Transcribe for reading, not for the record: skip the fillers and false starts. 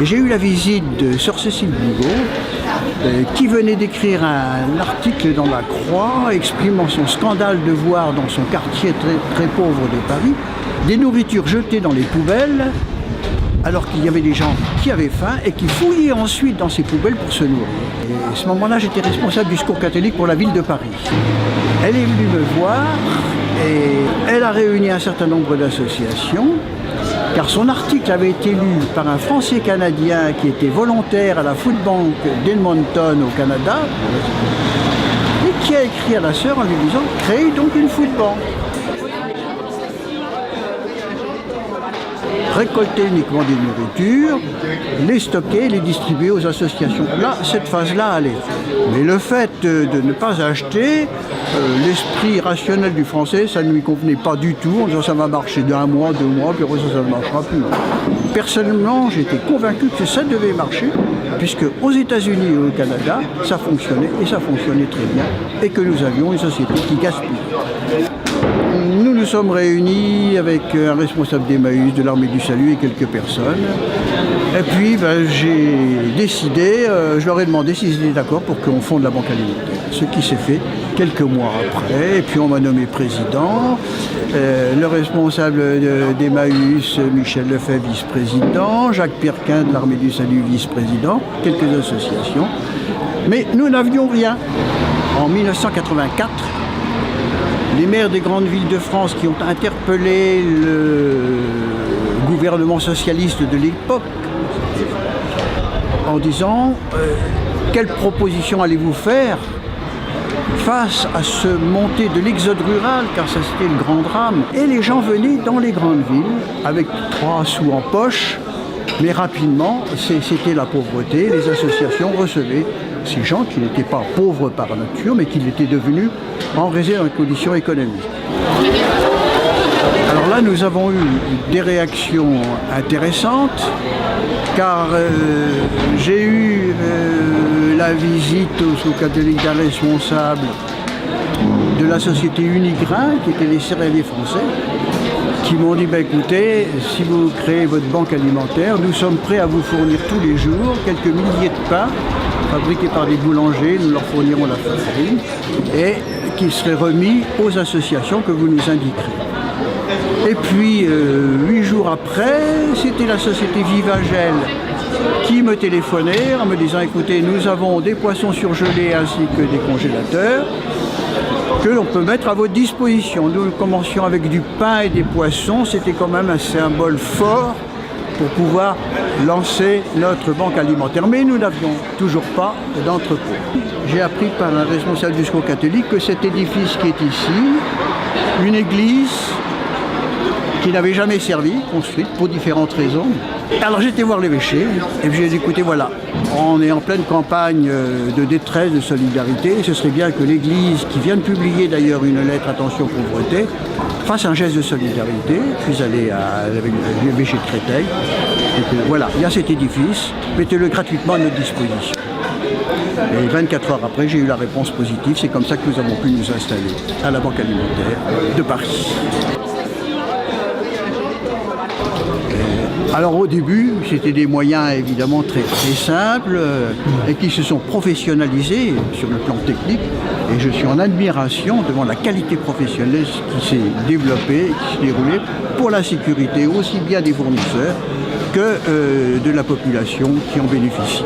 Et j'ai eu la visite de sœur Cécile Bigot, qui venait d'écrire un article dans la Croix exprimant son scandale de voir dans son quartier très, très pauvre de Paris des nourritures jetées dans les poubelles alors qu'il y avait des gens qui avaient faim et qui fouillaient ensuite dans ces poubelles pour se nourrir. Et à ce moment-là, j'étais responsable du Secours catholique pour la ville de Paris. Elle est venue me voir et elle a réuni un certain nombre d'associations, car son article avait été lu par un Français-Canadien qui était volontaire à la Food Bank d'Edmonton au Canada, et qui a écrit à la sœur en lui disant « Créez donc une Food Bank ». Récolter uniquement des nourritures, les stocker, les distribuer aux associations. Là, cette phase-là allait. Mais le fait de ne pas acheter, l'esprit rationnel du Français, ça ne lui convenait pas du tout. En disant ça va marcher d'un mois, 2 mois, puis après ça ne marchera plus. Personnellement, j'étais convaincu que ça devait marcher, puisque aux États-Unis et au Canada, ça fonctionnait, et ça fonctionnait très bien, et que nous avions une société qui gaspille. Nous nous sommes réunis avec un responsable d'Emmaüs, de l'Armée du Salut et quelques personnes. Et puis j'ai décidé, je leur ai demandé s'ils étaient d'accord pour qu'on fonde la Banque alimentaire. Ce qui s'est fait quelques mois après. Et puis on m'a nommé président. Le responsable d'Emmaüs, Michel Lefebvre, vice-président. Jacques Pirquin de l'Armée du Salut, vice-président. Quelques associations. Mais nous n'avions rien. En 1984, les maires des grandes villes de France qui ont interpellé le gouvernement socialiste de l'époque en disant quelle proposition allez-vous faire face à ce montée de l'exode rural, car ça c'était le grand drame. Et les gens venaient dans les grandes villes avec 3 sous en poche, mais rapidement c'était la pauvreté. Les associations recevaient ces gens qui n'étaient pas pauvres par nature, mais qui l'étaient devenus en raison des conditions économiques. Alors là, nous avons eu des réactions intéressantes, car j'ai eu la visite au Secours catholique d'un responsable de la société Unigrain, qui était les céréaliers français, qui m'ont dit, écoutez, si vous créez votre banque alimentaire, nous sommes prêts à vous fournir tous les jours quelques milliers de pains fabriqués par des boulangers, nous leur fournirons la farine, et qui seraient remis aux associations que vous nous indiquerez. Et puis, 8 jours après, c'était la société Vivagel qui me téléphonait en me disant, écoutez, nous avons des poissons surgelés ainsi que des congélateurs que l'on peut mettre à votre disposition. Nous commencions avec du pain et des poissons, c'était quand même un symbole fort pour pouvoir lancer notre banque alimentaire. Mais nous n'avions toujours pas d'entrepôt. J'ai appris par un responsable du Secours catholique que cet édifice qui est ici, une église qui n'avait jamais servi, construite pour différentes raisons. Alors j'étais voir l'évêché et puis j'ai dit, écoutez, voilà, on est en pleine campagne de détresse, de solidarité. Ce serait bien que l'Église, qui vient de publier d'ailleurs une lettre Attention pauvreté, fasse un geste de solidarité, puis aller à l'évêché de Créteil. Et que, voilà, il y a cet édifice, mettez-le gratuitement à notre disposition. Et 24 heures après, j'ai eu la réponse positive. C'est comme ça que nous avons pu nous installer à la Banque alimentaire de Paris. Alors au début, c'était des moyens évidemment très, très simples et qui se sont professionnalisés sur le plan technique. Et je suis en admiration devant la qualité professionnelle qui s'est développée, qui s'est déroulée pour la sécurité aussi bien des fournisseurs que de la population qui en bénéficie.